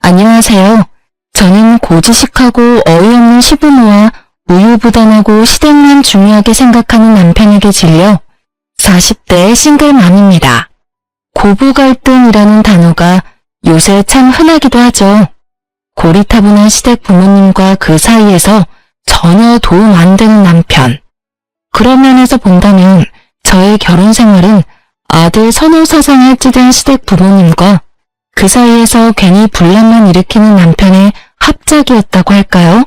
안녕하세요. 저는 고지식하고 어이없는 시부모와 우유부단하고 시댁만 중요하게 생각하는 남편에게 질려 40대 싱글맘입니다. 고부갈등이라는 단어가 요새 참 흔하기도 하죠. 고리타분한 시댁 부모님과 그 사이에서 전혀 도움 안 되는 남편. 그런 면에서 본다면 저의 결혼 생활은 아들 선호 사상에 찌든 시댁 부모님과 그 사이에서 괜히 분란만 일으키는 남편의 합작이었다고 할까요?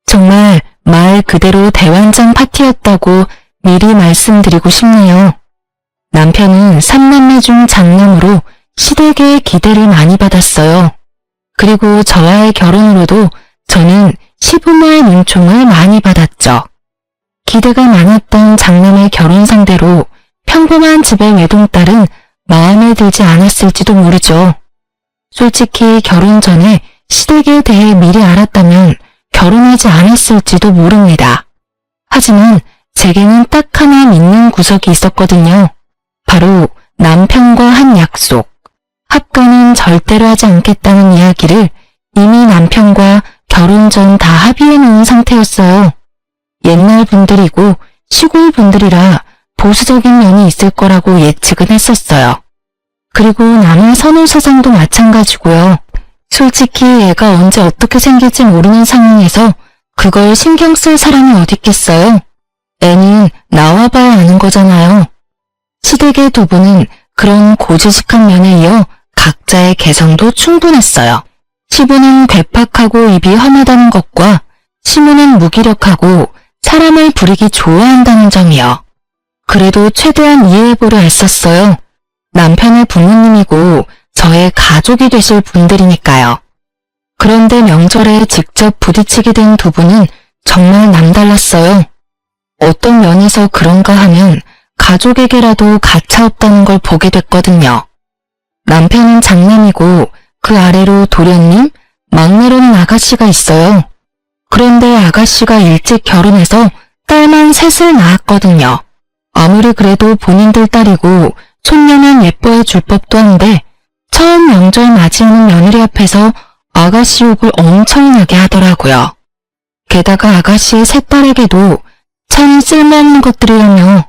정말 말 그대로 대환장 파티였다고 미리 말씀드리고 싶네요. 남편은 3남매 중 장남으로 시댁의 기대를 많이 받았어요. 그리고 저와의 결혼으로도 저는 시부모의 눈총을 많이 받았죠. 기대가 많았던 장남의 결혼 상대로 평범한 집의 외동딸은 마음에 들지 않았을지도 모르죠. 솔직히 결혼 전에 시댁에 대해 미리 알았다면 결혼하지 않았을지도 모릅니다. 하지만 제게는 딱 하나 믿는 구석이 있었거든요. 바로 남편과 한 약속. 합가는 절대로 하지 않겠다는 이야기를 이미 남편과 결혼 전 다 합의해 놓은 상태였어요. 옛날 분들이고 시골 분들이라 보수적인 면이 있을 거라고 예측은 했었어요. 그리고 남의 선호 사상도 마찬가지고요. 솔직히 애가 언제 어떻게 생길지 모르는 상황에서 그걸 신경 쓸 사람이 어디 있겠어요? 애는 나와봐야 아는 거잖아요. 시댁의 두 분은 그런 고지식한 면에 이어 각자의 개성도 충분했어요. 시부는 괴팍하고 입이 험하다는 것과 시모는 무기력하고 사람을 부리기 좋아한다는 점이요. 그래도 최대한 이해해보려 애썼어요. 남편의 부모님이고 저의 가족이 되실 분들이니까요. 그런데 명절에 직접 부딪히게 된 두 분은 정말 남달랐어요. 어떤 면에서 그런가 하면 가족에게라도 가차없다는 걸 보게 됐거든요. 남편은 장남이고 그 아래로 도련님, 막내로는 아가씨가 있어요. 그런데 아가씨가 일찍 결혼해서 딸만 셋을 낳았거든요. 아무리 그래도 본인들 딸이고 손녀는 예뻐해 줄 법도 한데 처음 명절 맞이하는 며느리 앞에서 아가씨 욕을 엄청나게 하더라고요. 게다가 아가씨의 세 딸에게도 참 쓸모없는 것들이라며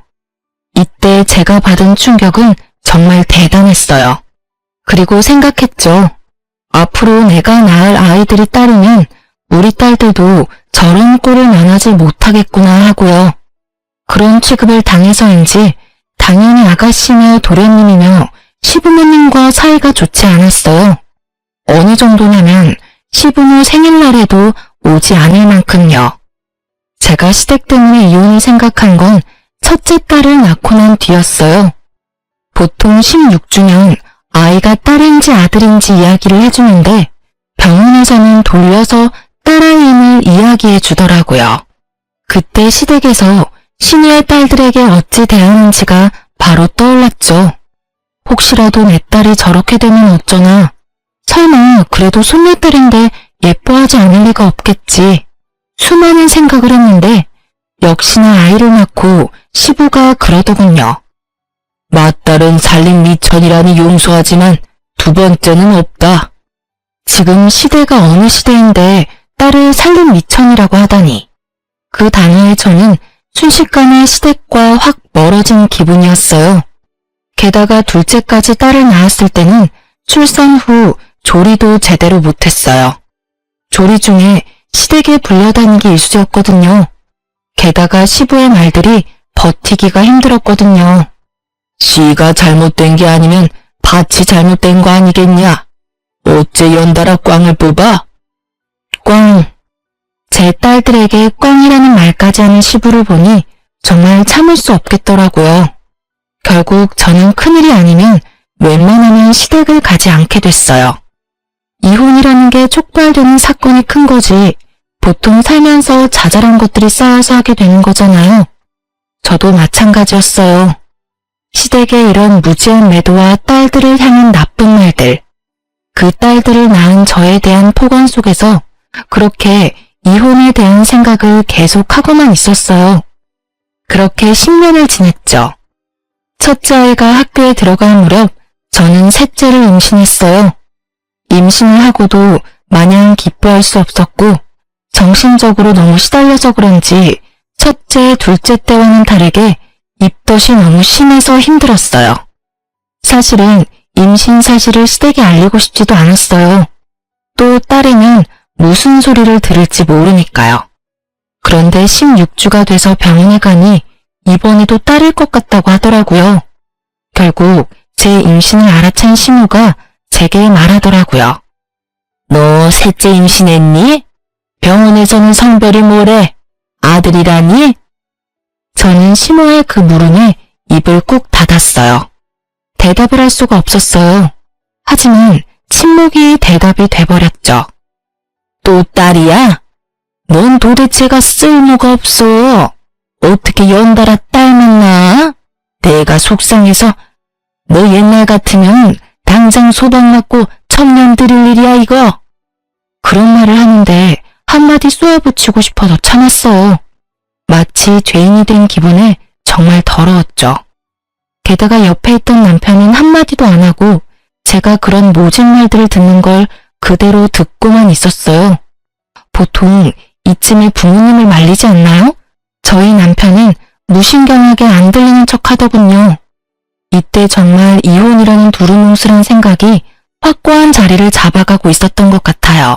이때 제가 받은 충격은 정말 대단했어요. 그리고 생각했죠. 앞으로 내가 낳을 아이들이 딸이면 우리 딸들도 저런 꼴을 면하지 못하겠구나 하고요. 그런 취급을 당해서인지 당연히 아가씨며 도련님이며 시부모님과 사이가 좋지 않았어요. 어느 정도냐면 시부모 생일날에도 오지 않을 만큼요. 제가 시댁 때문에 이혼을 생각한 건 첫째 딸을 낳고 난 뒤였어요. 보통 16주년 아이가 딸인지 아들인지 이야기를 해주는데 병원에서는 돌려서 딸아이임을 이야기해 주더라고요. 그때 시댁에서 시녀의 딸들에게 어찌 대하는지가 바로 떠올랐죠. 혹시라도 내 딸이 저렇게 되면 어쩌나. 설마 그래도 손녀딸인데 예뻐하지 않을 리가 없겠지. 수많은 생각을 했는데 역시나 아이를 낳고 시부가 그러더군요. 맏딸은 살림 미천이라니 용서하지만 두 번째는 없다. 지금 시대가 어느 시대인데 딸을 살림 미천이라고 하다니. 그 단어에 저는 순식간에 시댁과 확 멀어진 기분이었어요. 게다가 둘째까지 딸을 낳았을 때는 출산 후 조리도 제대로 못했어요. 조리 중에 시댁에 불려다니기 일쑤였거든요. 게다가 시부의 말들이 버티기가 힘들었거든요. 씨가 잘못된 게 아니면 밭이 잘못된 거 아니겠냐? 어째 연달아 꽝을 뽑아? 꽝. 제 딸들에게 꽝이라는 말까지 하는 시부를 보니 정말 참을 수 없겠더라고요. 결국 저는 큰일이 아니면 웬만하면 시댁을 가지 않게 됐어요. 이혼이라는 게 촉발되는 사건이 큰 거지 보통 살면서 자잘한 것들이 쌓여서 하게 되는 거잖아요. 저도 마찬가지였어요. 시댁의 이런 무지한 매도와 딸들을 향한 나쁜 말들, 그 딸들을 낳은 저에 대한 폭언 속에서 그렇게 이혼에 대한 생각을 계속하고만 있었어요. 그렇게 10년을 지냈죠. 첫째 아이가 학교에 들어갈 무렵 저는 셋째를 임신했어요. 임신을 하고도 마냥 기뻐할 수 없었고 정신적으로 너무 시달려서 그런지 첫째, 둘째 때와는 다르게 입덧이 너무 심해서 힘들었어요. 사실은 임신 사실을 시댁에 알리고 싶지도 않았어요. 또 딸이면 무슨 소리를 들을지 모르니까요. 그런데 16주가 돼서 병원에 가니 이번에도 딸일 것 같다고 하더라고요. 결국 제 임신을 알아챈 시모가 제게 말하더라고요. 너 셋째 임신했니? 병원에서는 성별이 뭐래? 아들이라니? 저는 시모의 그 물음에 입을 꾹 닫았어요. 대답을 할 수가 없었어요. 하지만 침묵이 대답이 돼버렸죠. 또 딸이야? 넌 도대체가 쓸모가 없어. 어떻게 연달아 딸만 낳아? 내가 속상해서 너 옛날 같으면 당장 소방 맞고 천년 드릴 일이야 이거. 그런 말을 하는데 한마디 쏘아붙이고 싶어서 참았어요. 마치 죄인이 된 기분에 정말 더러웠죠. 게다가 옆에 있던 남편은 한마디도 안 하고 제가 그런 모진 말들을 듣는 걸 그대로 듣고만 있었어요. 보통 이쯤에 부모님을 말리지 않나요? 저희 남편은 무신경하게 안 들리는 척 하더군요. 이때 정말 이혼이라는 두루뭉술한 생각이 확고한 자리를 잡아가고 있었던 것 같아요.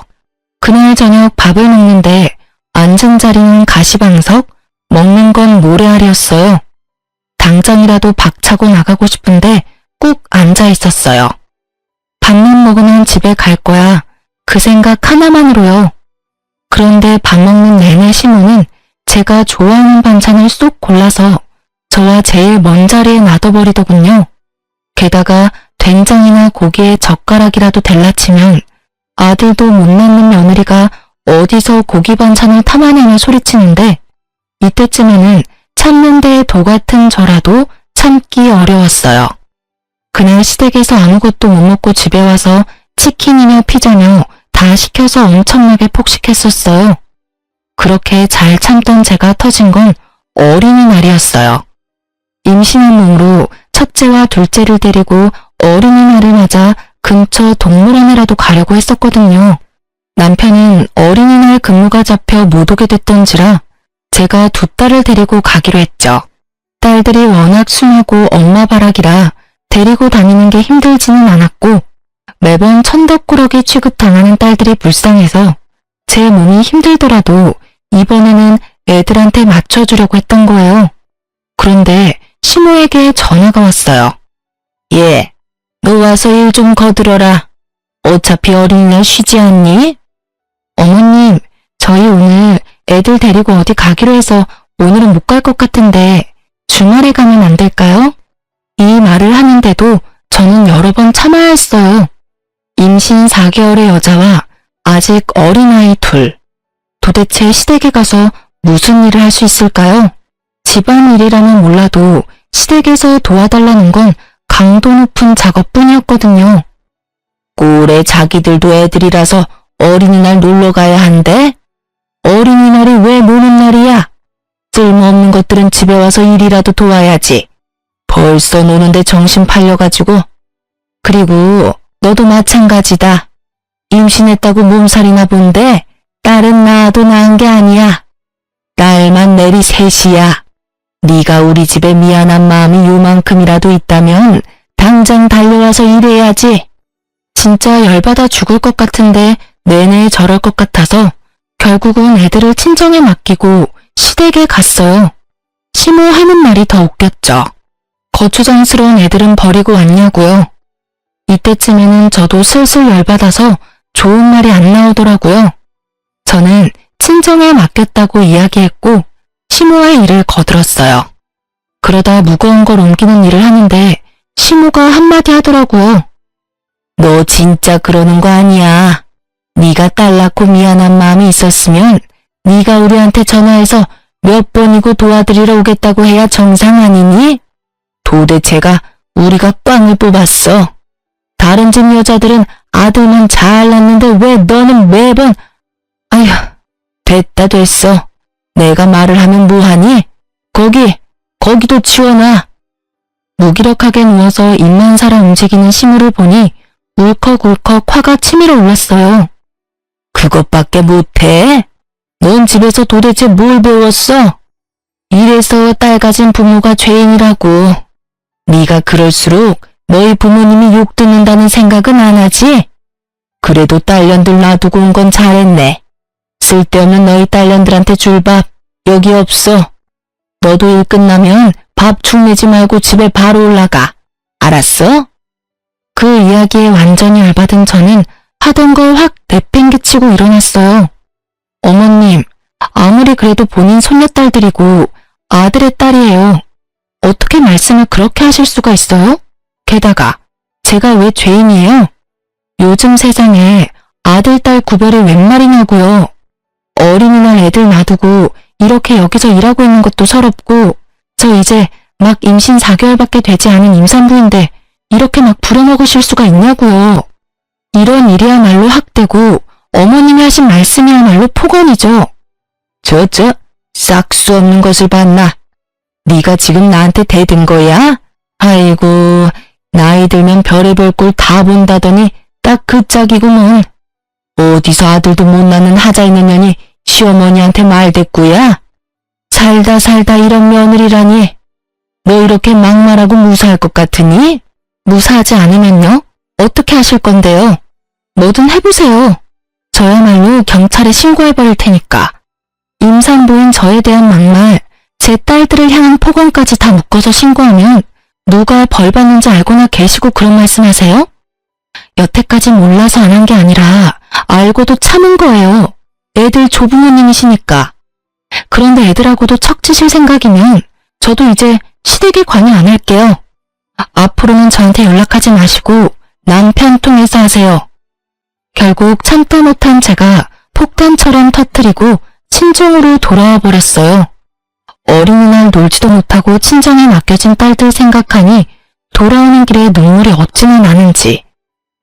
그날 저녁 밥을 먹는데 앉은 자리는 가시방석, 먹는 건 모래알이었어요. 당장이라도 박차고 나가고 싶은데 꾹 앉아 있었어요. 밥만 먹으면 집에 갈 거야. 그 생각 하나만으로요. 그런데 밥 먹는 내내 시모는 제가 좋아하는 반찬을 쏙 골라서 저와 제일 먼 자리에 놔둬버리더군요. 게다가 된장이나 고기에 젓가락이라도 델라치면 아들도 못 낳는 며느리가 어디서 고기 반찬을 탐하냐며 소리치는데 이때쯤에는 참는 데에 도 같은 저라도 참기 어려웠어요. 그날 시댁에서 아무것도 못 먹고 집에 와서 치킨이며 피자며 다 시켜서 엄청나게 폭식했었어요. 그렇게 잘 참던 제가 터진 건 어린이날이었어요. 임신한 몸으로 첫째와 둘째를 데리고 어린이날을 맞아 근처 동물원에라도 가려고 했었거든요. 남편은 어린이날 근무가 잡혀 못 오게 됐던지라 제가 두 딸을 데리고 가기로 했죠. 딸들이 워낙 순하고 엄마 바락이라 데리고 다니는 게 힘들지는 않았고 매번 천덕꾸러기 취급당하는 딸들이 불쌍해서 제 몸이 힘들더라도 이번에는 애들한테 맞춰주려고 했던 거예요. 그런데 시모에게 전화가 왔어요. 예, 너 와서 일 좀 거들어라. 어차피 어린이날 쉬지 않니? 어머님, 저희 오늘 애들 데리고 어디 가기로 해서 오늘은 못 갈 것 같은데 주말에 가면 안 될까요? 이 말을 하는데도 저는 여러 번 참아야 했어요. 임신 4개월의 여자와 아직 어린아이 둘. 도대체 시댁에 가서 무슨 일을 할 수 있을까요? 집안일이라면 몰라도 시댁에서 도와달라는 건 강도 높은 작업뿐이었거든요. 꼴에 자기들도 애들이라서 어린이날 놀러 가야 한대? 어린이날이 왜 노는 날이야? 쓸모없는 것들은 집에 와서 일이라도 도와야지. 벌써 노는데 정신 팔려가지고. 그리고 너도 마찬가지다. 임신했다고 몸살이나 본데 딸은 낳아도 낳은 게 아니야. 딸만 내리 셋이야. 네가 우리 집에 미안한 마음이 요만큼이라도 있다면 당장 달려와서 일해야지. 진짜 열받아 죽을 것 같은데 내내 저럴 것 같아서 결국은 애들을 친정에 맡기고 시댁에 갔어요. 시모 하는 말이 더 웃겼죠. 거추장스러운 애들은 버리고 왔냐고요. 이때쯤에는 저도 슬슬 열받아서 좋은 말이 안 나오더라고요. 저는 친정에 맡겼다고 이야기했고 시모의 일을 거들었어요. 그러다 무거운 걸 옮기는 일을 하는데 시모가 한마디 하더라고요. 너 진짜 그러는 거 아니야. 네가 딸 낳고 미안한 마음이 있었으면 네가 우리한테 전화해서 몇 번이고 도와드리러 오겠다고 해야 정상 아니니? 도대체가 우리가 꽝을 뽑았어. 다른 집 여자들은 아들만 잘 낳는데 왜 너는 매번... 아휴, 됐다 됐어. 내가 말을 하면 뭐하니? 거기도 치워놔. 무기력하게 누워서 입만 살아 움직이는 시무를 보니 울컥울컥 화가 치밀어 올랐어요. 그것밖에 못해? 넌 집에서 도대체 뭘 배웠어? 이래서 딸 가진 부모가 죄인이라고. 네가 그럴수록 너희 부모님이 욕 듣는다는 생각은 안 하지? 그래도 딸년들 놔두고 온 건 잘했네. 쓸데없는 너희 딸년들한테 줄 밥 여기 없어. 너도 일 끝나면 밥 축내지 말고 집에 바로 올라가. 알았어? 그 이야기에 완전히 열받은 저는 하던 걸 확 내팽개치고 일어났어요. 어머님, 아무리 그래도 본인 손녀딸들이고 아들의 딸이에요. 어떻게 말씀을 그렇게 하실 수가 있어요? 게다가 제가 왜 죄인이에요? 요즘 세상에 아들, 딸 구별이 웬 말이냐고요. 어린이날 애들 놔두고 이렇게 여기서 일하고 있는 것도 서럽고 저 이제 막 임신 4개월밖에 되지 않은 임산부인데 이렇게 막 부려먹으실 수가 있냐고요. 이런 일이야말로 학대고 어머님이 하신 말씀이야말로 폭언이죠. 싹수 없는 것을 봤나? 네가 지금 나한테 대든 거야? 아이고, 나이 들면 별의별 꼴 다 본다더니 딱 그 짝이구먼. 어디서 아들도 못 낳는 하자 있는 년이 시어머니한테 말대꾸야? 살다 이런 며느리라니. 너 이렇게 막말하고 무사할 것 같으니? 무사하지 않으면요? 어떻게 하실 건데요? 뭐든 해보세요. 저야말로 경찰에 신고해버릴 테니까. 임산부인 저에 대한 막말, 제 딸들을 향한 폭언까지 다 묶어서 신고하면 누가 벌 받는지 알고나 계시고 그런 말씀하세요? 여태까지 몰라서 안 한 게 아니라 알고도 참은 거예요. 애들 조부모님이시니까. 그런데 애들하고도 척지실 생각이면 저도 이제 시댁에 관여 안 할게요. 앞으로는 저한테 연락하지 마시고 남편 통해서 하세요. 결국 참다 못한 제가 폭탄처럼 터뜨리고 친정으로 돌아와 버렸어요. 어린이날 놀지도 못하고 친정에 맡겨진 딸들 생각하니 돌아오는 길에 눈물이 어찌나 나는지.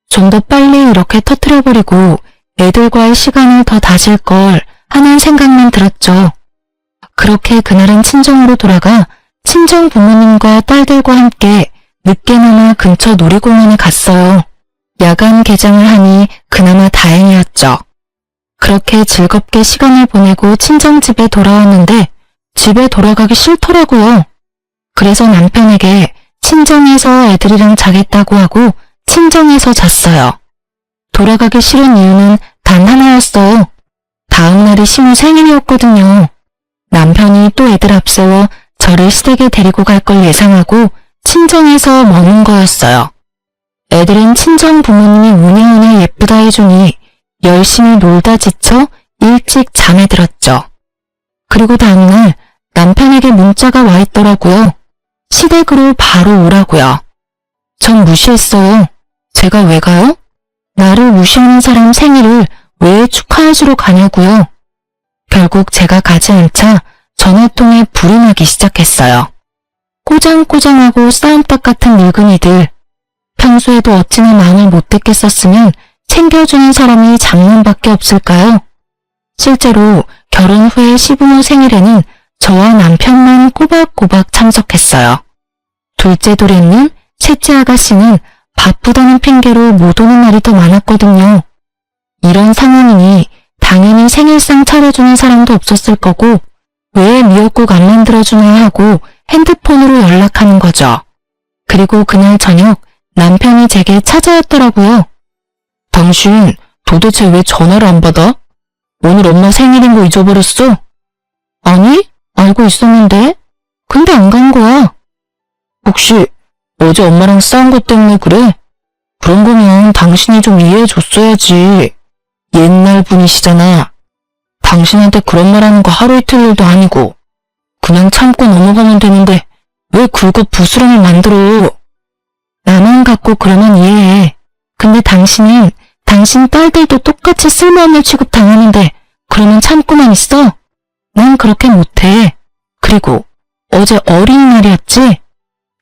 좀 더 빨리 이렇게 터뜨려버리고 애들과의 시간을 더 다질 걸 하는 생각만 들었죠. 그렇게 그날은 친정으로 돌아가 친정 부모님과 딸들과 함께 늦게나마 근처 놀이공원에 갔어요. 야간 개장을 하니 그나마 다행이었죠. 그렇게 즐겁게 시간을 보내고 친정집에 돌아왔는데 집에 돌아가기 싫더라고요. 그래서 남편에게 친정에서 애들이랑 자겠다고 하고 친정에서 잤어요. 돌아가기 싫은 이유는 단 하나였어요. 다음 날이 시모 생일이었거든요. 남편이 또 애들 앞세워 저를 시댁에 데리고 갈 걸 예상하고 친정에서 머문 거였어요. 애들은 친정 부모님이 우냐우냐 예쁘다 해주니 열심히 놀다 지쳐 일찍 잠에 들었죠. 그리고 다음날 남편에게 문자가 와 있더라고요. 시댁으로 바로 오라고요. 전 무시했어요. 제가 왜 가요? 나를 무시하는 사람 생일을 왜 축하해주러 가냐고요. 결국 제가 가지 않자 전화통에 불이 나기 시작했어요. 꼬장꼬장하고 싸움닭 같은 늙은이들. 평소에도 어찌나 마음을 못됐겠었으면 챙겨주는 사람이 장남밖에 없을까요? 실제로 결혼 후에 시부모 생일에는 저와 남편만 꼬박꼬박 참석했어요. 둘째 도련님, 셋째 아가씨는 바쁘다는 핑계로 못 오는 날이 더 많았거든요. 이런 상황이니 당연히 생일상 차려주는 사람도 없었을 거고 왜 미역국 안 만들어주나 하고 핸드폰으로 연락하는 거죠. 그리고 그날 저녁 남편이 제게 찾아왔더라고요. 당신 도대체 왜 전화를 안 받아? 오늘 엄마 생일인 거 잊어버렸어? 아니, 알고 있었는데. 근데 안 간 거야. 혹시 어제 엄마랑 싸운 것 때문에 그래? 그런 거면 당신이 좀 이해해줬어야지. 옛날 분이시잖아. 당신한테 그런 말 하는 거 하루 이틀 일도 아니고. 그냥 참고 넘어가면 되는데 왜 그거 부스럼을 만들어? 나만 갖고 그러면 이해해. 근데 당신은 당신 딸들도 똑같이 쓸모없는 취급 당하는데 그러면 참고만 있어? 난 그렇게 못해. 그리고 어제 어린이날이었지?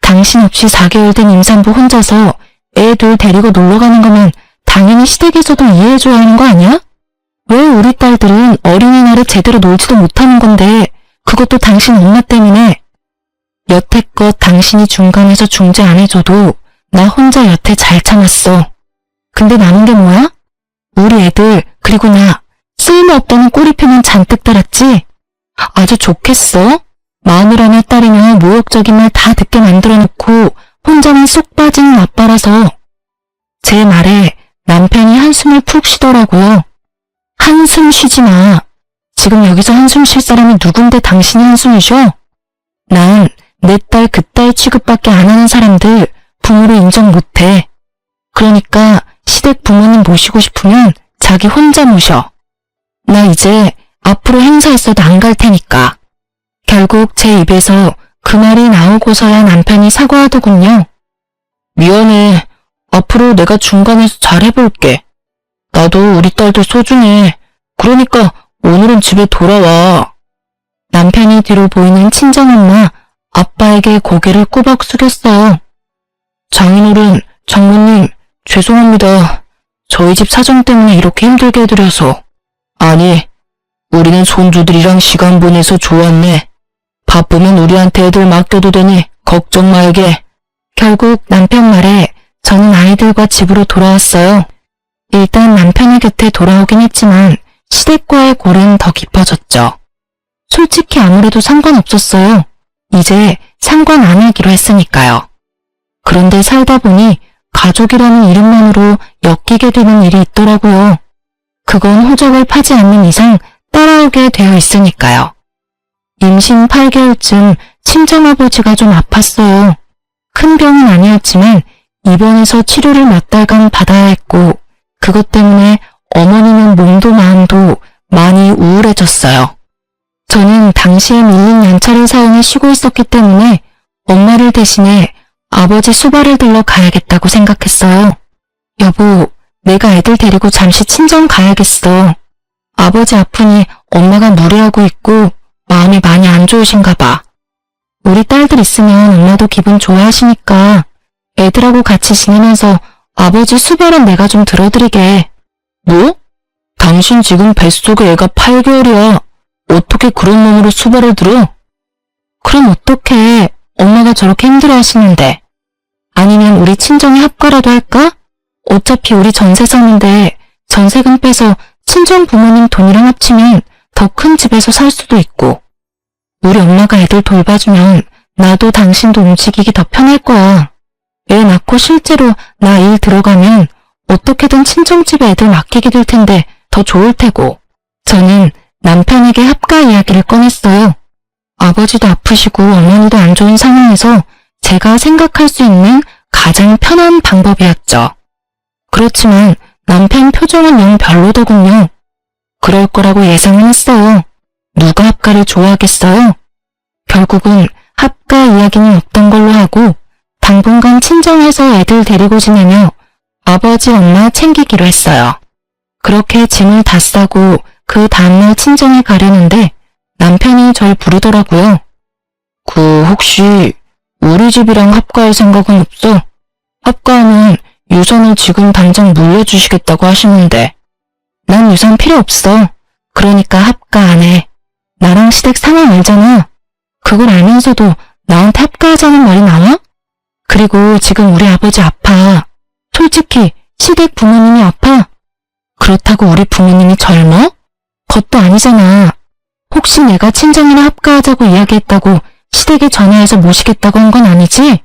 당신 없이 4개월 된 임산부 혼자서 애 둘 데리고 놀러 가는 거면 당연히 시댁에서도 이해해줘야 하는 거 아니야? 왜 우리 딸들은 어린이날에 제대로 놀지도 못하는 건데 그것도 당신 엄마 때문에. 여태껏 당신이 중간에서 중재 안 해줘도 나 혼자 여태 잘 참았어. 근데 남은 게 뭐야? 우리 애들, 그리고 나, 쓸모없다는 꼬리표만 잔뜩 달았지? 아주 좋겠어? 마누라며 딸이며 모욕적인 말 다 듣게 만들어놓고 혼자만 쏙 빠진 아빠라서. 제 말에 남편이 한숨을 푹 쉬더라고요. 한숨 쉬지 마. 지금 여기서 한숨 쉴 사람이 누군데 당신이 한숨을 쉬어? 난 내 딸 그딸 취급밖에 안 하는 사람들 부모로 인정 못해. 그러니까 시댁 부모님 모시고 싶으면 자기 혼자 모셔. 나 이제 앞으로 행사 있어도 안 갈 테니까. 결국 제 입에서 그 말이 나오고서야 남편이 사과하더군요. 미안해. 앞으로 내가 중간에서 잘 해볼게. 나도 우리 딸도 소중해. 그러니까 오늘은 집에 돌아와. 남편이 뒤로 보이는 친정엄마, 아빠에게 고개를 꼬박 숙였어요. 장인어른, 장모님, 죄송합니다. 저희 집 사정 때문에 이렇게 힘들게 해드려서. 아니, 우리는 손주들이랑 시간 보내서 좋았네. 바쁘면 우리한테 애들 맡겨도 되니 걱정 말게. 결국 남편 말에 저는 아이들과 집으로 돌아왔어요. 일단 남편의 곁에 돌아오긴 했지만 시댁과의 골은 더 깊어졌죠. 솔직히 아무래도 상관없었어요. 이제 상관 안 하기로 했으니까요. 그런데 살다 보니 가족이라는 이름만으로 엮이게 되는 일이 있더라고요. 그건 호적을 파지 않는 이상 따라오게 되어 있으니까요. 임신 8개월쯤 친정아버지가 좀 아팠어요. 큰 병은 아니었지만 입원해서 치료를 몇 달간 받아야 했고 그것 때문에 어머니는 몸도 마음도 많이 우울해졌어요. 저는 당시에 밀린 연차를 사용해 쉬고 있었기 때문에 엄마를 대신해 아버지 수발을 들러 가야겠다고 생각했어요. 여보, 내가 애들 데리고 잠시 친정 가야겠어. 아버지 아프니 엄마가 무리하고 있고 마음이 많이 안 좋으신가 봐. 우리 딸들 있으면 엄마도 기분 좋아하시니까 애들하고 같이 지내면서 아버지 수발은 내가 좀 들어드리게. 뭐? 당신 지금 뱃속에 애가 8개월이야. 어떻게 그런 놈으로 수발을 들어? 그럼 어떡해. 엄마가 저렇게 힘들어하시는데. 아니면 우리 친정에 합가라도 할까? 어차피 우리 전세 사는데 전세금 빼서 친정 부모님 돈이랑 합치면 더 큰 집에서 살 수도 있고. 우리 엄마가 애들 돌봐주면 나도 당신도 움직이기 더 편할 거야. 애 낳고 실제로 나 일 들어가면 어떻게든 친정집에 애들 맡기게 될 텐데 더 좋을 테고. 저는 남편에게 합가 이야기를 꺼냈어요. 아버지도 아프시고 어머니도 안 좋은 상황에서 제가 생각할 수 있는 가장 편한 방법이었죠. 그렇지만 남편 표정은 영 별로더군요. 그럴 거라고 예상은 했어요. 누가 합가를 좋아하겠어요? 결국은 합가 이야기는 없던 걸로 하고 당분간 친정에서 애들 데리고 지내며 아버지 엄마 챙기기로 했어요. 그렇게 짐을 다 싸고 그 다음날 친정에 가려는데 남편이 절 부르더라고요. 혹시 우리 집이랑 합가할 생각은 없어? 합가하면 유산을 지금 당장 물려주시겠다고 하시는데. 난 유산 필요 없어. 그러니까 합가 안 해. 나랑 시댁 상황 알잖아. 그걸 알면서도 나한테 합가하자는 말이 나와? 그리고 지금 우리 아버지 아파. 솔직히 시댁 부모님이 아파. 그렇다고 우리 부모님이 젊어? 그것도 아니잖아. 혹시 내가 친정이나 합가하자고 이야기했다고 시댁에 전화해서 모시겠다고 한 건 아니지?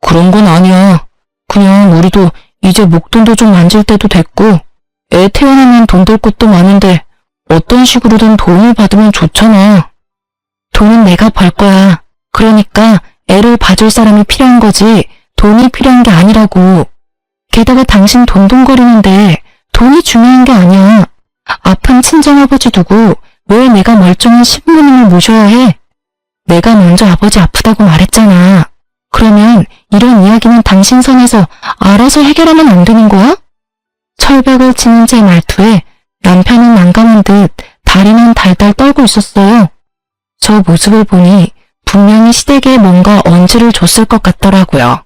그런 건 아니야. 그냥 우리도 이제 목돈도 좀 만질 때도 됐고 애 태어나면 돈 될 것도 많은데 어떤 식으로든 도움을 받으면 좋잖아. 돈은 내가 벌 거야. 그러니까 애를 봐줄 사람이 필요한 거지 돈이 필요한 게 아니라고. 게다가 당신 돈돈거리는데 돈이 중요한 게 아니야. 아픈 친정아버지 두고 왜 내가 멀쩡한 시부모님을 모셔야 해? 내가 먼저 아버지 아프다고 말했잖아. 그러면 이런 이야기는 당신 선에서 알아서 해결하면 안 되는 거야? 철벽을 치는 제 말투에 남편은 난감한 듯 다리만 달달 떨고 있었어요. 저 모습을 보니 분명히 시댁에 뭔가 언지를 줬을 것 같더라고요.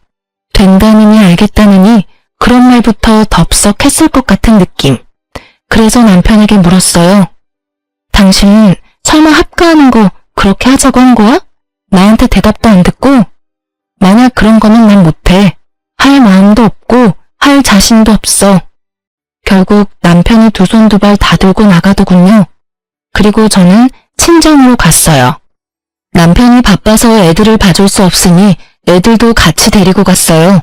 된다느니 알겠다느니 그런 말부터 덥석했을 것 같은 느낌. 그래서 남편에게 물었어요. 당신은 설마 합가하는 거 그렇게 하자고 한 거야? 나한테 대답도 안 듣고? 만약 그런 거는 난 못해. 할 마음도 없고 할 자신도 없어. 결국 남편이 두 손 두 발 다 들고 나가더군요. 그리고 저는 친정으로 갔어요. 남편이 바빠서 애들을 봐줄 수 없으니 애들도 같이 데리고 갔어요.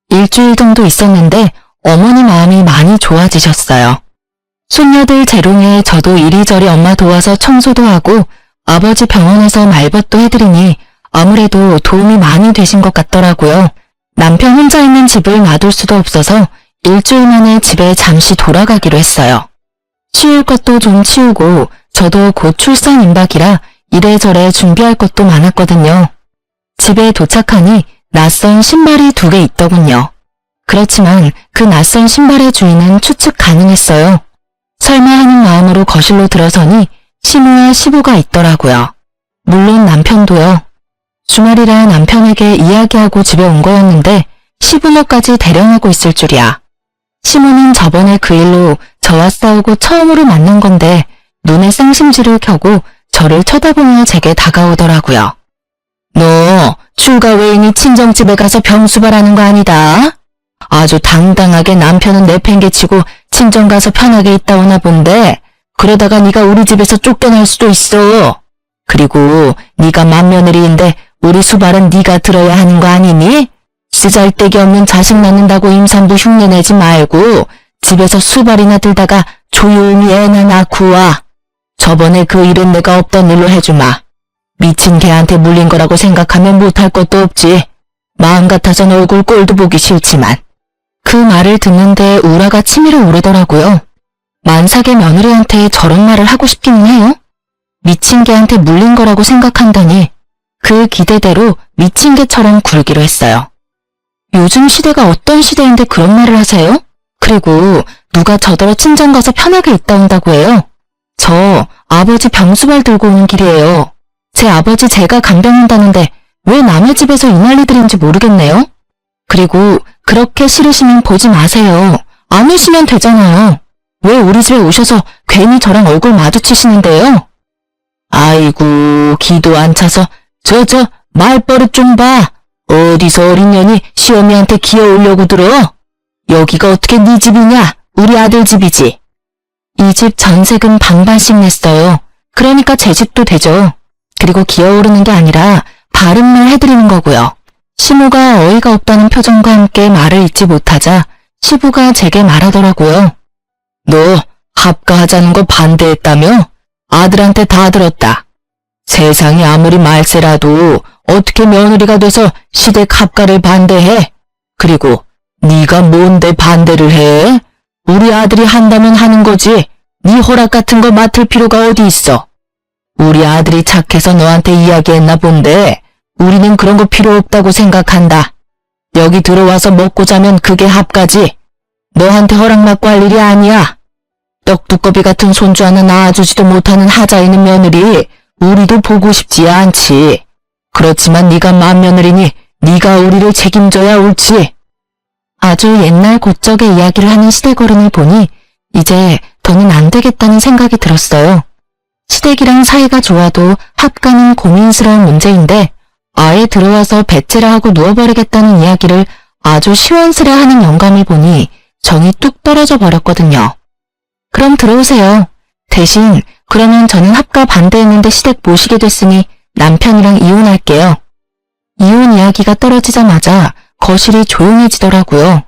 일주일 정도 있었는데 어머니 마음이 많이 좋아지셨어요. 손녀들 재롱에 저도 이리저리 엄마 도와서 청소도 하고 아버지 병원에서 말벗도 해드리니 아무래도 도움이 많이 되신 것 같더라고요. 남편 혼자 있는 집을 놔둘 수도 없어서 일주일 만에 집에 잠시 돌아가기로 했어요. 치울 것도 좀 치우고 저도 곧 출산 임박이라 이래저래 준비할 것도 많았거든요. 집에 도착하니 낯선 신발이 2개 있더군요. 그렇지만 그 낯선 신발의 주인은 추측 가능했어요. 설마 하는 마음으로 거실로 들어서니 시모와 시부가 있더라고요. 물론 남편도요. 주말이라 남편에게 이야기하고 집에 온 거였는데 시부모까지 대령하고 있을 줄이야. 시모는 저번에 그 일로 저와 싸우고 처음으로 만난 건데 눈에 쌍심지를 켜고 저를 쳐다보며 제게 다가오더라고요. 너 출가 외인이 친정집에 가서 병수발하는 거 아니다? 아주 당당하게 남편은 내팽개치고 친정 가서 편하게 있다 오나 본데 그러다가 네가 우리 집에서 쫓겨날 수도 있어. 그리고 네가 맏며느리인데 우리 수발은 네가 들어야 하는 거 아니니? 쓰잘데기 없는 자식 낳는다고 임산부 흉내내지 말고 집에서 수발이나 들다가 조용히 애나 낳고 와. 저번에 그 일은 내가 없던 일로 해주마. 미친 개한테 물린 거라고 생각하면 못할 것도 없지. 마음 같아선 얼굴 꼴도 보기 싫지만. 그 말을 듣는데 우라가 치밀어 오르더라고요. 만삭의 며느리한테 저런 말을 하고 싶기는 해요. 미친 개한테 물린 거라고 생각한다니 그 기대대로 미친 개처럼 굴기로 했어요. 요즘 시대가 어떤 시대인데 그런 말을 하세요? 그리고 누가 저더러 친정 가서 편하게 있다 온다고 해요? 저 아버지 병수발 들고 오는 길이에요. 제 아버지 제가 간병한다는데 왜 남의 집에서 이 난리들인지 모르겠네요. 그리고 그렇게 싫으시면 보지 마세요. 안 오시면 되잖아요. 왜 우리 집에 오셔서 괜히 저랑 얼굴 마주치시는데요? 아이고 기도 안 차서 저 말버릇 좀 봐. 어디서 어린 년이 시어미한테 기어오려고 들어? 여기가 어떻게 네 집이냐? 우리 아들 집이지. 이 집 전세금 반반씩 냈어요. 그러니까 제 집도 되죠. 그리고 기어오르는 게 아니라 바른 말 해드리는 거고요. 시모가 어이가 없다는 표정과 함께 말을 잇지 못하자 시부가 제게 말하더라고요. 너 합가하자는 거 반대했다며? 아들한테 다 들었다. 세상이 아무리 말세라도 어떻게 며느리가 돼서 시댁 합가를 반대해? 그리고 네가 뭔데 반대를 해? 우리 아들이 한다면 하는 거지. 네 허락 같은 거 맡을 필요가 어디 있어. 우리 아들이 착해서 너한테 이야기했나 본데 우리는 그런 거 필요 없다고 생각한다. 여기 들어와서 먹고 자면 그게 합가지. 너한테 허락받고 할 일이 아니야. 떡두꺼비 같은 손주 하나 낳아주지도 못하는 하자 있는 며느리 우리도 보고 싶지 않지. 그렇지만 네가 맏며느리니 네가 우리를 책임져야 옳지. 아주 옛날 고적의 이야기를 하는 시댁어른을 보니 이제 더는 안 되겠다는 생각이 들었어요. 시댁이랑 사이가 좋아도 합가는 고민스러운 문제인데 아예 들어와서 배째라 하고 누워버리겠다는 이야기를 아주 시원스레하는 영감을 보니 정이 뚝 떨어져 버렸거든요. 그럼 들어오세요. 대신 그러면 저는 합가 반대했는데 시댁 모시게 됐으니 남편이랑 이혼할게요. 이혼 이야기가 떨어지자마자 거실이 조용해지더라고요.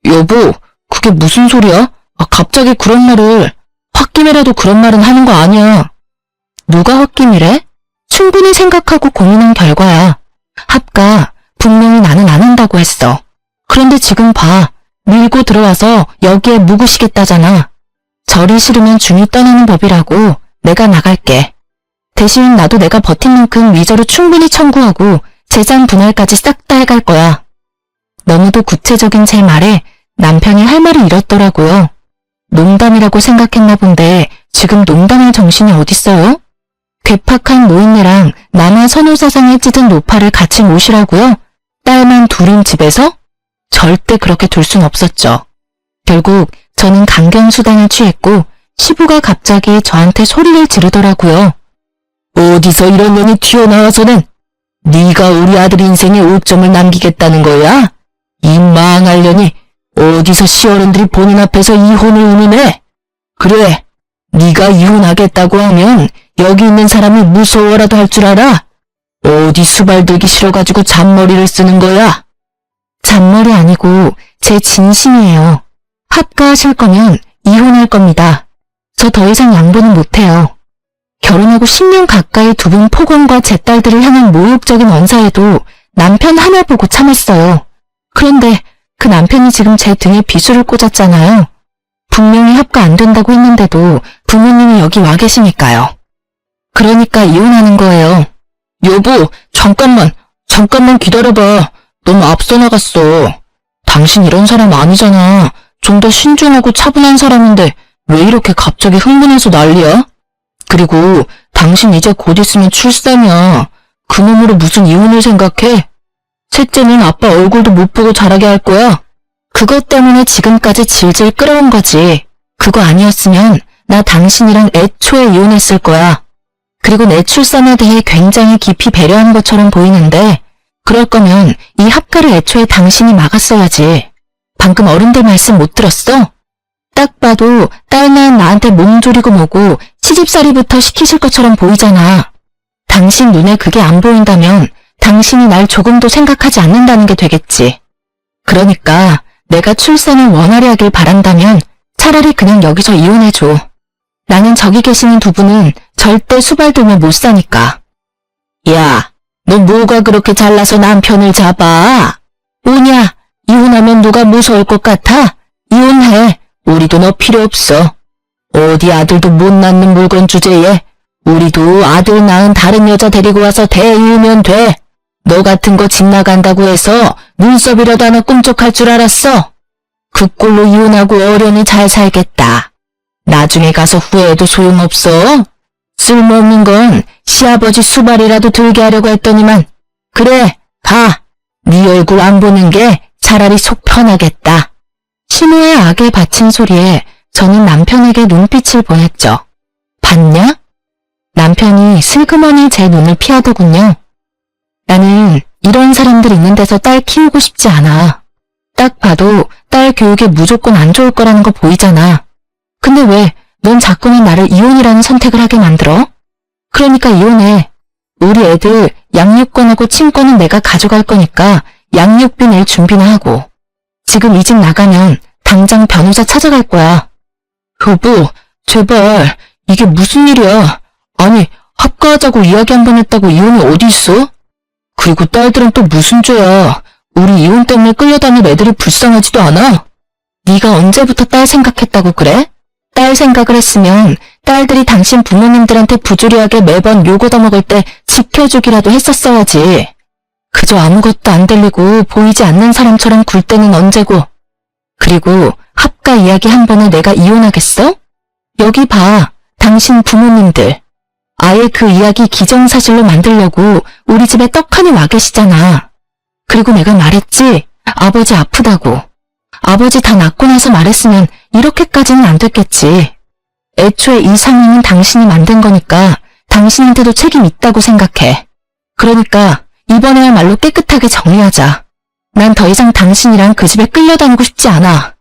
여보, 그게 무슨 소리야? 갑자기 그런 말을. 홧김에라도 그런 말은 하는 거 아니야. 누가 홧김이래? 충분히 생각하고 고민한 결과야. 합가 분명히 나는 안 한다고 했어. 그런데 지금 봐. 밀고 들어와서 여기에 묵으시겠다잖아. 절이 싫으면 중이 떠나는 법이라고. 내가 나갈게. 대신 나도 내가 버틴 만큼 위자료 충분히 청구하고 재산 분할까지 싹 다 해갈 거야. 너무도 구체적인 제 말에 남편이 할 말을 잃었더라고요. 농담이라고 생각했나 본데 지금 농담할 정신이 어딨어요? 괴팍한 노인네랑 남의 선호사상에 찌든 노파를 같이 모시라고요? 딸만 둘인 집에서? 절대 그렇게 둘 순 없었죠. 결국 저는 강경수단을 취했고 시부가 갑자기 저한테 소리를 지르더라고요. 어디서 이런 년이 튀어나와서는 네가 우리 아들 인생에 옥점을 남기겠다는 거야? 이 망할 년이 어디서 시어른들이 보는 앞에서 이혼을 운운해? 그래, 네가 이혼하겠다고 하면 여기 있는 사람이 무서워라도 할 줄 알아? 어디 수발 들기 싫어가지고 잔머리를 쓰는 거야? 잔머리 아니고 제 진심이에요. 합가하실 거면 이혼할 겁니다. 저 더 이상 양보는 못해요. 결혼하고 10년 가까이 두 분 폭언과 제 딸들을 향한 모욕적인 언사에도 남편 하나 보고 참았어요. 그런데 그 남편이 지금 제 등에 비수를 꽂았잖아요. 분명히 합가 안 된다고 했는데도 부모님이 여기 와 계시니까요. 그러니까 이혼하는 거예요. 여보, 잠깐만 기다려봐. 너무 앞서 나갔어. 당신 이런 사람 아니잖아. 좀 더 신중하고 차분한 사람인데 왜 이렇게 갑자기 흥분해서 난리야? 그리고 당신 이제 곧 있으면 출산이야. 그 놈으로 무슨 이혼을 생각해? 셋째는 아빠 얼굴도 못 보고 자라게 할 거야. 그것 때문에 지금까지 질질 끌어온 거지. 그거 아니었으면 나 당신이랑 애초에 이혼했을 거야. 그리고 내 출산에 대해 굉장히 깊이 배려한 것처럼 보이는데 그럴 거면 이 합가를 애초에 당신이 막았어야지. 방금 어른들 말씀 못 들었어? 딱 봐도 딸 낳은 나한테 몸조리고 뭐고 시집살이부터 시키실 것처럼 보이잖아. 당신 눈에 그게 안 보인다면 당신이 날 조금도 생각하지 않는다는 게 되겠지. 그러니까 내가 출산을 원활히 하길 바란다면 차라리 그냥 여기서 이혼해줘. 나는 저기 계시는 두 분은 절대 수발 들면 못 사니까. 야, 너 뭐가 그렇게 잘나서 남편을 잡아? 뭐냐, 이혼하면 누가 무서울 것 같아? 이혼해. 우리도 너 필요 없어. 어디 아들도 못 낳는 물건 주제에 우리도 아들 낳은 다른 여자 데리고 와서 대이으면 돼. 너 같은 거 집 나간다고 해서 눈썹이라도 하나 꿈쩍할 줄 알았어? 그 꼴로 이혼하고 어련히 잘 살겠다. 나중에 가서 후회해도 소용없어. 쓸모없는 건 시아버지 수발이라도 들게 하려고 했더니만. 그래, 가. 네 얼굴 안 보는 게 차라리 속 편하겠다. 신우의 악에 바친 소리에 저는 남편에게 눈빛을 보냈죠. 봤냐? 남편이 슬그머니 제 눈을 피하더군요. 나는 이런 사람들 있는 데서 딸 키우고 싶지 않아. 딱 봐도 딸 교육에 무조건 안 좋을 거라는 거 보이잖아. 근데 왜 넌 자꾸만 나를 이혼이라는 선택을 하게 만들어? 그러니까 이혼해. 우리 애들 양육권하고 친권은 내가 가져갈 거니까 양육비 낼 준비나 하고. 지금 이 집 나가면 당장 변호사 찾아갈 거야. 여보, 제발 이게 무슨 일이야. 아니, 합가하자고 이야기 한 번 했다고 이혼이 어디 있어? 그리고 딸들은 또 무슨 죄야. 우리 이혼 때문에 끌려다닐 애들이 불쌍하지도 않아? 네가 언제부터 딸 생각했다고 그래? 딸 생각을 했으면 딸들이 당신 부모님들한테 부조리하게 매번 욕 얻어먹을 때 지켜주기라도 했었어야지. 그저 아무것도 안 들리고 보이지 않는 사람처럼 굴 때는 언제고. 그리고 합가 이야기 한 번에 내가 이혼하겠어? 여기 봐, 당신 부모님들. 아예 그 이야기 기정사실로 만들려고 우리 집에 떡하니 와 계시잖아. 그리고 내가 말했지, 아버지 아프다고. 아버지 다 낫고 나서 말했으면 이렇게까지는 안 됐겠지. 애초에 이 상황은 당신이 만든 거니까 당신한테도 책임 있다고 생각해. 그러니까 이번에야말로 깨끗하게 정리하자. 난 더 이상 당신이랑 그 집에 끌려다니고 싶지 않아.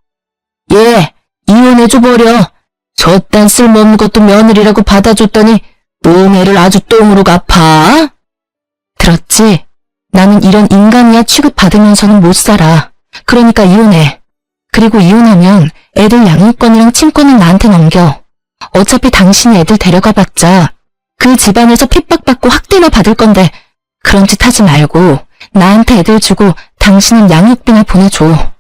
예, 이혼해줘버려. 저딴 쓸모없는 것도 며느리라고 받아줬더니 똥애를 아주 똥으로 갚아. 들었지? 나는 이런 인간이야 취급받으면서는 못 살아. 그러니까 이혼해. 그리고 이혼하면 애들 양육권이랑 친권은 나한테 넘겨. 어차피 당신이 애들 데려가봤자 그 집안에서 핍박받고 학대나 받을 건데 그런 짓 하지 말고 나한테 애들 주고 당신은 양육비나 보내줘.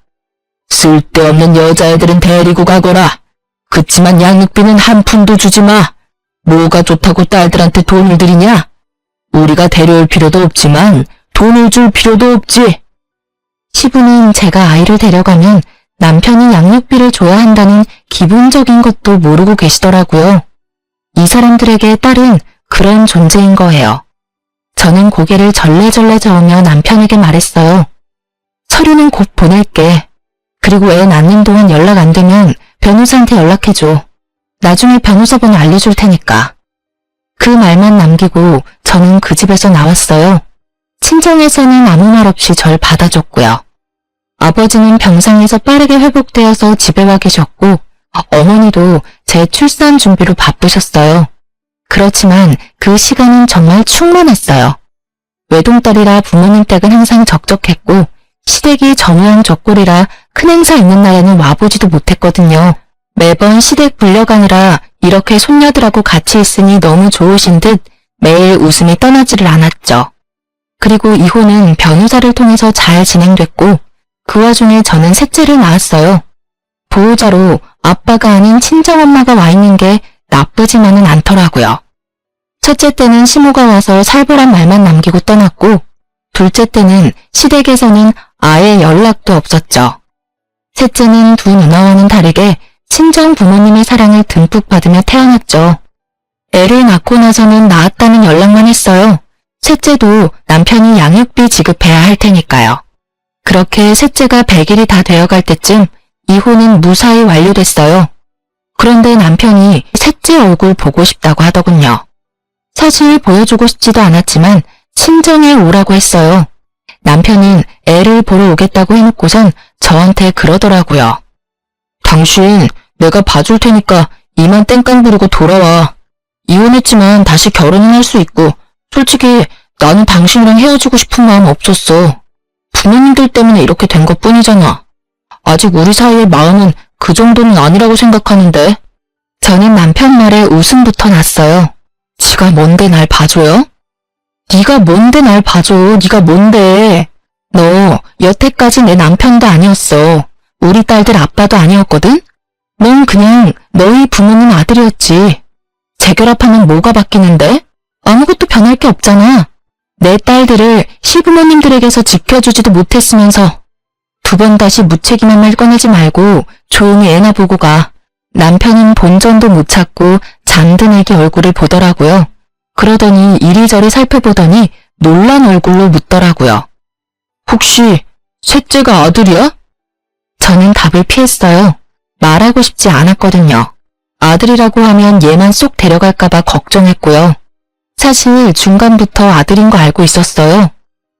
쓸데없는 여자애들은 데리고 가거라. 그치만 양육비는 한 푼도 주지 마. 뭐가 좋다고 딸들한테 돈을 들이냐? 우리가 데려올 필요도 없지만 돈을 줄 필요도 없지. 시부는 제가 아이를 데려가면 남편이 양육비를 줘야 한다는 기본적인 것도 모르고 계시더라고요. 이 사람들에게 딸은 그런 존재인 거예요. 저는 고개를 절레절레 저으며 남편에게 말했어요. 서류는 곧 보낼게. 그리고 애 낳는 동안 연락 안 되면 변호사한테 연락해줘. 나중에 변호사 번호 알려줄 테니까. 그 말만 남기고 저는 그 집에서 나왔어요. 친정에서는 아무 말 없이 절 받아줬고요. 아버지는 병상에서 빠르게 회복되어서 집에 와 계셨고 어머니도 제 출산 준비로 바쁘셨어요. 그렇지만 그 시간은 정말 충만했어요. 외동딸이라 부모님 댁은 항상 적적했고 시댁이 전우양 적골이라 큰 행사 있는 날에는 와보지도 못했거든요. 매번 시댁 불려가느라 이렇게 손녀들하고 같이 있으니 너무 좋으신 듯 매일 웃음이 떠나지를 않았죠. 그리고 이혼은 변호사를 통해서 잘 진행됐고 그 와중에 저는 셋째를 낳았어요. 보호자로 아빠가 아닌 친정엄마가 와 있는 게 나쁘지만은 않더라고요. 첫째 때는 시모가 와서 살벌한 말만 남기고 떠났고 둘째 때는 시댁에서는 아예 연락도 없었죠. 셋째는 두 누나와는 다르게 친정 부모님의 사랑을 듬뿍 받으며 태어났죠. 애를 낳고 나서는 낳았다는 연락만 했어요. 셋째도 남편이 양육비 지급해야 할 테니까요. 그렇게 셋째가 100일이 다 되어갈 때쯤 이혼은 무사히 완료됐어요. 그런데 남편이 셋째 얼굴 보고 싶다고 하더군요. 사실 보여주고 싶지도 않았지만 친정에 오라고 했어요. 남편은 애를 보러 오겠다고 해놓고선 저한테 그러더라고요. 당신 내가 봐줄 테니까 이만 땡깡 부리고 돌아와. 이혼했지만 다시 결혼은 할 수 있고 솔직히 나는 당신이랑 헤어지고 싶은 마음 없었어. 부모님들 때문에 이렇게 된 것뿐이잖아. 아직 우리 사이의 마음은 그 정도는 아니라고 생각하는데. 저는 남편 말에 웃음부터 났어요. 지가 뭔데 날 봐줘요? 네가 뭔데 날 봐줘. 네가 뭔데. 너 여태까지 내 남편도 아니었어. 우리 딸들 아빠도 아니었거든? 넌 그냥 너희 부모님 아들이었지. 재결합하면 뭐가 바뀌는데? 아무것도 변할 게 없잖아. 내 딸들을 시부모님들에게서 지켜주지도 못했으면서 두 번 다시 무책임한 말 꺼내지 말고 조용히 애나 보고 가. 남편은 본전도 못 찾고 잠든 애기 얼굴을 보더라고요. 그러더니 이리저리 살펴보더니 놀란 얼굴로 묻더라고요. 혹시 셋째가 아들이야? 저는 답을 피했어요. 말하고 싶지 않았거든요. 아들이라고 하면 얘만 쏙 데려갈까봐 걱정했고요. 사실 중간부터 아들인 거 알고 있었어요.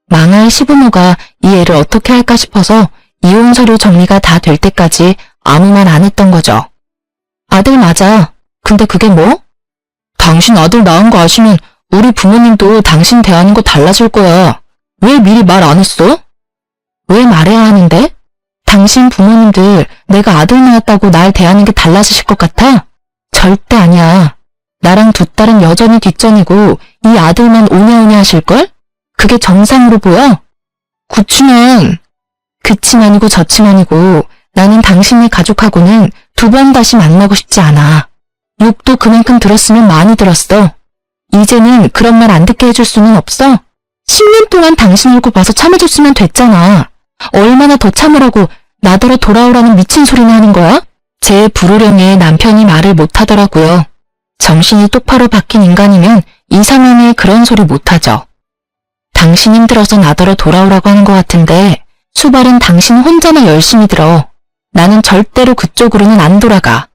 망할 시부모가 이 애를 어떻게 할까 싶어서 이혼 서류 정리가 다 될 때까지 아무 말 안 했던 거죠. 아들 맞아. 근데 그게 뭐? 당신 아들 낳은 거 아시면 우리 부모님도 당신 대하는 거 달라질 거야. 왜 미리 말 안 했어? 왜 말해야 하는데? 당신 부모님들 내가 아들 낳았다고 날 대하는 게 달라지실 것 같아? 절대 아니야. 나랑 두 딸은 여전히 뒷전이고 이 아들만 오냐오냐 하실걸? 그게 정상으로 보여? 그치만 그치만이고 저치만이고 나는 당신네 가족하고는 두 번 다시 만나고 싶지 않아. 욕도 그만큼 들었으면 많이 들었어. 이제는 그런 말 안 듣게 해줄 수는 없어? 10년 동안 당신 얼굴 봐서 참아줬으면 됐잖아. 얼마나 더 참으라고 나더러 돌아오라는 미친 소리나 하는 거야? 제 불호령에 남편이 말을 못하더라고요. 정신이 똑바로 박힌 인간이면 이 상황에 그런 소리 못하죠. 당신 힘들어서 나더러 돌아오라고 하는 것 같은데 수발은 당신 혼자나 열심히 들어. 나는 절대로 그쪽으로는 안 돌아가.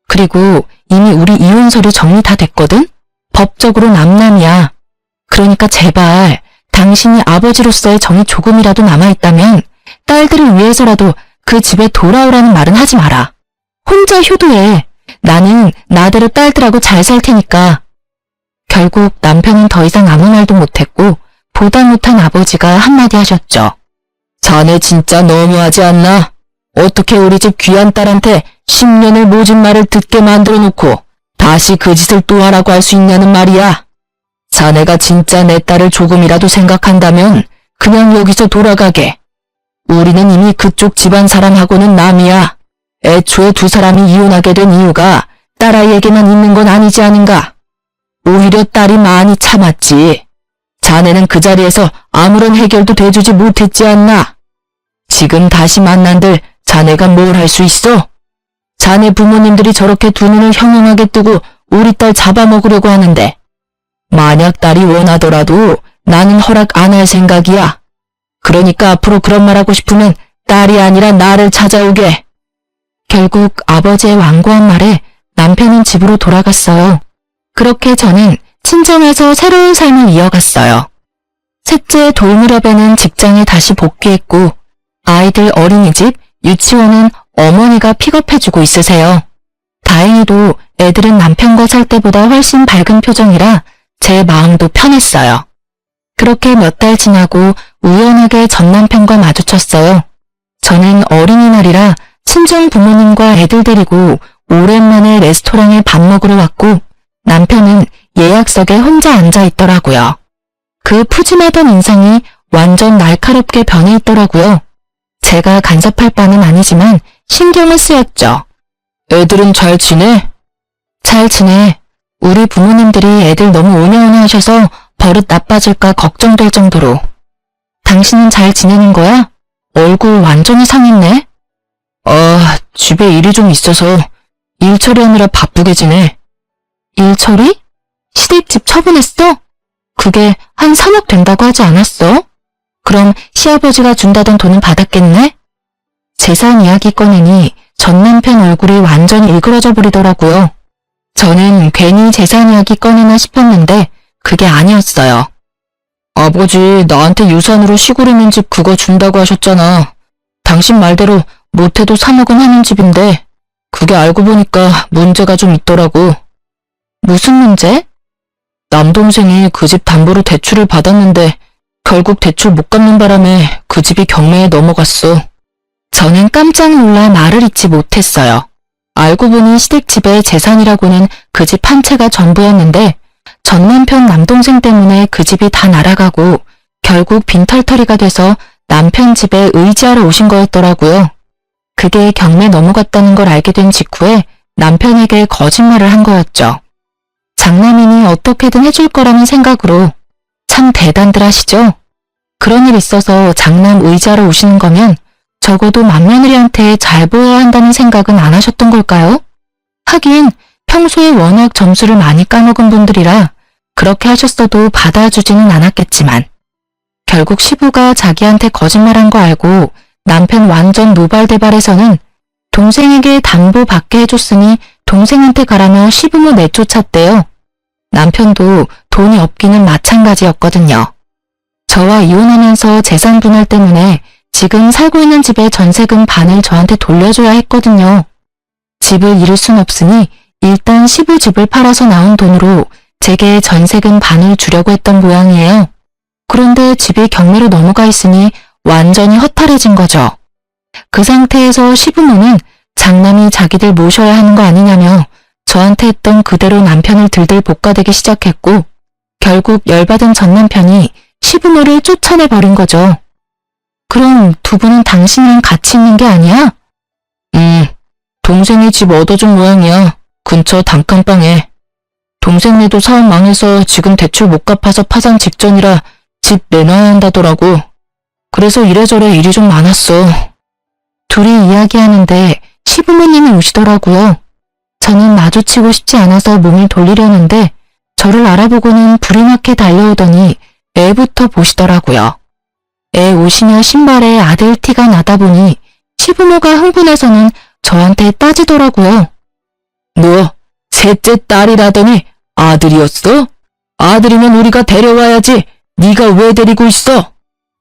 그리고 이미 우리 이혼 서류 정리 다 됐거든? 법적으로 남남이야. 그러니까 제발 당신이 아버지로서의 정이 조금이라도 남아있다면 딸들을 위해서라도 그 집에 돌아오라는 말은 하지 마라. 혼자 효도해. 나는 나대로 딸들하고 잘 살 테니까. 결국 남편은 더 이상 아무 말도 못했고 보다 못한 아버지가 한마디 하셨죠. 자네 진짜 너무하지 않나? 어떻게 우리 집 귀한 딸한테 10년을 모진 말을 듣게 만들어 놓고 다시 그 짓을 또 하라고 할 수 있냐는 말이야. 자네가 진짜 내 딸을 조금이라도 생각한다면 그냥 여기서 돌아가게. 우리는 이미 그쪽 집안 사람하고는 남이야. 애초에 두 사람이 이혼하게 된 이유가 딸아이에게만 있는 건 아니지 않은가? 오히려 딸이 많이 참았지. 자네는 그 자리에서 아무런 해결도 돼주지 못했지 않나? 지금 다시 만난들 자네가 뭘 할 수 있어? 자네 부모님들이 저렇게 두 눈을 형형하게 뜨고 우리 딸 잡아먹으려고 하는데 만약 딸이 원하더라도 나는 허락 안 할 생각이야. 그러니까 앞으로 그런 말 하고 싶으면 딸이 아니라 나를 찾아오게. 결국 아버지의 완고한 말에 남편은 집으로 돌아갔어요. 그렇게 저는 친정에서 새로운 삶을 이어갔어요. 셋째 돌무렵에는 직장에 다시 복귀했고 아이들 어린이집, 유치원은 어머니가 픽업해주고 있으세요. 다행히도 애들은 남편과 살 때보다 훨씬 밝은 표정이라 제 마음도 편했어요. 그렇게 몇 달 지나고 우연하게 전 남편과 마주쳤어요. 저는 어린이날이라 친정 부모님과 애들 데리고 오랜만에 레스토랑에 밥 먹으러 왔고 남편은 예약석에 혼자 앉아 있더라고요. 그 푸짐하던 인상이 완전 날카롭게 변해 있더라고요. 제가 간섭할 바는 아니지만 신경을 쓰였죠. 애들은 잘 지내? 잘 지내. 우리 부모님들이 애들 너무 오냐오냐 하셔서 버릇 나빠질까 걱정될 정도로. 당신은 잘 지내는 거야? 얼굴 완전히 상했네. 집에 일이 좀 있어서 일 처리하느라 바쁘게 지내. 일 처리? 시댁집 처분했어? 그게 한 3억 된다고 하지 않았어? 그럼 시아버지가 준다던 돈은 받았겠네? 재산 이야기 꺼내니 전 남편 얼굴이 완전히 일그러져 버리더라고요. 저는 괜히 재산 이야기 꺼내나 싶었는데 그게 아니었어요. 아버지 나한테 유산으로 시골 있는 집 그거 준다고 하셨잖아. 당신 말대로 못해도 3억은 하는 집인데 그게 알고 보니까 문제가 좀 있더라고. 무슨 문제? 남동생이 그 집 담보로 대출을 받았는데 결국 대출 못 갚는 바람에 그 집이 경매에 넘어갔어. 저는 깜짝 놀라 말을 잇지 못했어요. 알고 보니 시댁집의 재산이라고는 그 집 한 채가 전부였는데 전 남편 남동생 때문에 그 집이 다 날아가고 결국 빈털터리가 돼서 남편 집에 의지하러 오신 거였더라고요. 그게 경매 넘어갔다는 걸 알게 된 직후에 남편에게 거짓말을 한 거였죠. 장남이니 어떻게든 해줄 거라는 생각으로. 참 대단들 하시죠? 그런 일 있어서 장남 의지하러 오시는 거면 적어도 맏며느리한테 잘 보여야 한다는 생각은 안 하셨던 걸까요? 하긴 평소에 워낙 점수를 많이 까먹은 분들이라 그렇게 하셨어도 받아주지는 않았겠지만 결국 시부가 자기한테 거짓말한 거 알고 남편 완전 노발대발해서는 동생에게 담보 받게 해줬으니 동생한테 가라며 시부모 내쫓았대요. 남편도 돈이 없기는 마찬가지였거든요. 저와 이혼하면서 재산 분할 때문에 지금 살고 있는 집의 전세금 반을 저한테 돌려줘야 했거든요. 집을 잃을 순 없으니 일단 시부 집을 팔아서 나온 돈으로 제게 전세금 반을 주려고 했던 모양이에요. 그런데 집이 경매로 넘어가 있으니 완전히 허탈해진 거죠. 그 상태에서 시부모는 장남이 자기들 모셔야 하는 거 아니냐며 저한테 했던 그대로 남편을 들들 볶아대기 시작했고 결국 열받은 전 남편이 시부모를 쫓아내버린 거죠. 그럼 두 분은 당신이랑 같이 있는 게 아니야? 동생이 집 얻어준 모양이야. 근처 단칸방에. 동생네도 사업 망해서 지금 대출 못 갚아서 파산 직전이라 집 내놔야 한다더라고. 그래서 이래저래 일이 좀 많았어. 둘이 이야기하는데 시부모님이 오시더라고요. 저는 마주치고 싶지 않아서 몸을 돌리려는데 저를 알아보고는 불이 나게 달려오더니 애부터 보시더라고요. 애 옷이며 신발에 아들 티가 나다 보니 시부모가 흥분해서는 저한테 따지더라고요. 너 셋째 딸이라더니 아들이었어? 아들이면 우리가 데려와야지. 네가 왜 데리고 있어?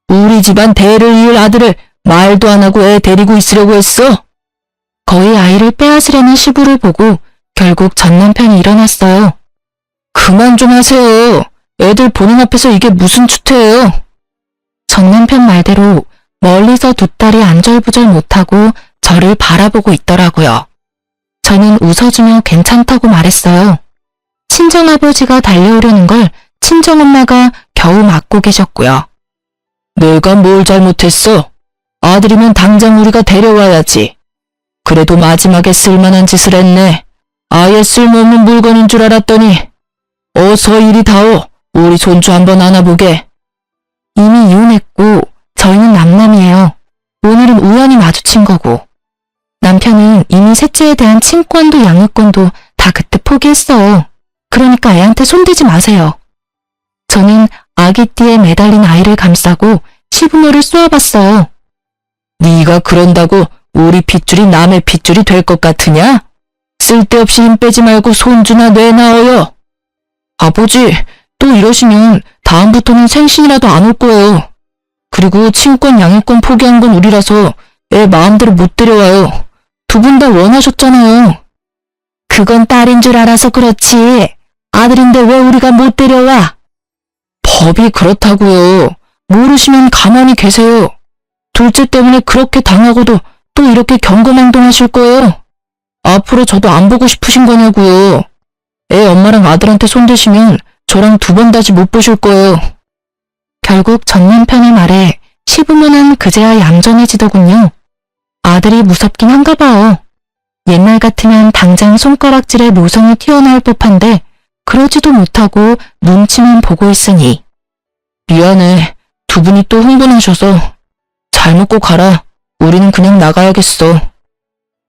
우리 집안 대를 이을 아들을 말도 안 하고 애 데리고 있으려고 했어? 거의 아이를 빼앗으려는 시부를 보고 결국 전 남편이 일어났어요. 그만 좀 하세요. 애들 보는 앞에서 이게 무슨 추태예요? 전 남편 말대로 멀리서 두 딸이 안절부절 못하고 저를 바라보고 있더라고요. 저는 웃어주며 괜찮다고 말했어요. 친정아버지가 달려오려는 걸 친정엄마가 겨우 막고 계셨고요. 내가 뭘 잘못했어? 아들이면 당장 우리가 데려와야지. 그래도 마지막에 쓸만한 짓을 했네. 아예 쓸모없는 물건인 줄 알았더니. 어서 이리 다오. 우리 손주 한번 안아보게. 이미 이혼했고 저희는 남남이에요. 오늘은 우연히 마주친 거고. 남편은 이미 셋째에 대한 친권도 양육권도 다 그때 포기했어요. 그러니까 애한테 손대지 마세요. 저는 아기띠에 매달린 아이를 감싸고 시부모를 쏘아봤어요. 네가 그런다고 우리 핏줄이 남의 핏줄이 될 것 같으냐? 쓸데없이 힘 빼지 말고 손주나 내놔어요. 아버지, 또 이러시면 다음부터는 생신이라도 안 올 거예요. 그리고 친권 양육권 포기한 건 우리라서 애 마음대로 못 데려와요. 두 분 다 원하셨잖아요. 그건 딸인 줄 알아서 그렇지. 아들인데 왜 우리가 못 데려와? 법이 그렇다고요. 모르시면 가만히 계세요. 둘째 때문에 그렇게 당하고도 또 이렇게 경고망동하실 거예요. 앞으로 저도 안 보고 싶으신 거냐고요. 애 엄마랑 아들한테 손대시면 저랑 두 번 다시 못 보실 거예요. 결국 전 남편의 말에 시부모는 그제야 얌전해지더군요. 아들이 무섭긴 한가 봐요. 옛날 같으면 당장 손가락질에 모성이 튀어나올 법한데 그러지도 못하고 눈치만 보고 있으니. 미안해. 두 분이 또 흥분하셔서. 잘 먹고 가라. 우리는 그냥 나가야겠어.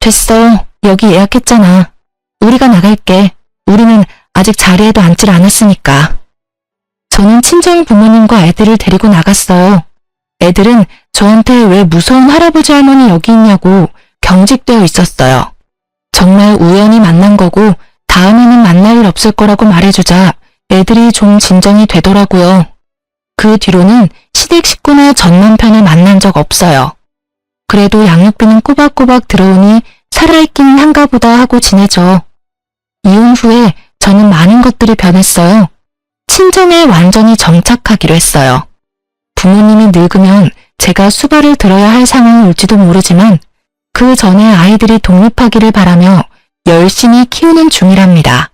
됐어. 여기 예약했잖아. 우리가 나갈게. 우리는 아직 자리에도 앉질 않았으니까. 저는 친정 부모님과 애들을 데리고 나갔어요. 애들은 저한테 왜 무서운 할아버지 할머니 여기 있냐고 경직되어 있었어요. 정말 우연히 만난 거고 다음에는 만날 일 없을 거라고 말해주자 애들이 좀 진정이 되더라고요. 그 뒤로는 시댁 식구나 전 남편을 만난 적 없어요. 그래도 양육비는 꼬박꼬박 들어오니 살아있기는 한가 보다 하고 지내죠. 이혼 후에 저는 많은 것들이 변했어요. 친정에 완전히 정착하기로 했어요. 부모님이 늙으면 제가 수발을 들어야 할 상황이 올지도 모르지만 그 전에 아이들이 독립하기를 바라며 열심히 키우는 중이랍니다.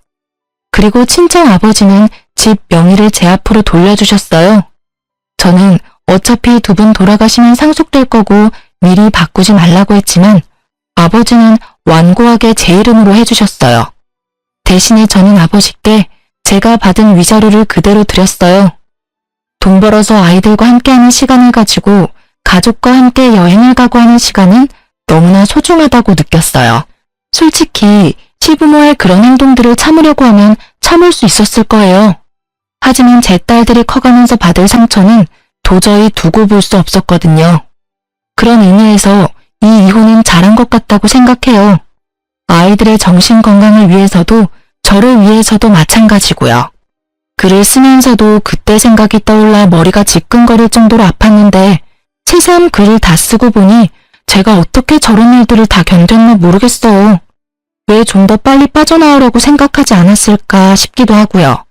그리고 친정 아버지는 집 명의를 제 앞으로 돌려주셨어요. 저는 어차피 두 분 돌아가시면 상속될 거고 미리 바꾸지 말라고 했지만 아버지는 완고하게 제 이름으로 해주셨어요. 대신에 저는 아버지께 제가 받은 위자료를 그대로 드렸어요. 돈 벌어서 아이들과 함께하는 시간을 가지고 가족과 함께 여행을 가고 하는 시간은 너무나 소중하다고 느꼈어요. 솔직히 시부모의 그런 행동들을 참으려고 하면 참을 수 있었을 거예요. 하지만 제 딸들이 커가면서 받을 상처는 도저히 두고 볼 수 없었거든요. 그런 의미에서 이 이혼은 잘한 것 같다고 생각해요. 아이들의 정신 건강을 위해서도 저를 위해서도 마찬가지고요. 글을 쓰면서도 그때 생각이 떠올라 머리가 지끈거릴 정도로 아팠는데 새삼 글을 다 쓰고 보니 제가 어떻게 저런 일들을 다 견뎠나 모르겠어요. 왜 좀 더 빨리 빠져나오려고 생각하지 않았을까 싶기도 하고요.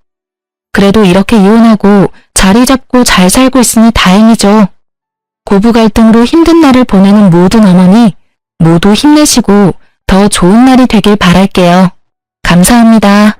그래도 이렇게 이혼하고 자리 잡고 잘 살고 있으니 다행이죠. 고부 갈등으로 힘든 날을 보내는 모든 어머니 모두 힘내시고 더 좋은 날이 되길 바랄게요. 감사합니다.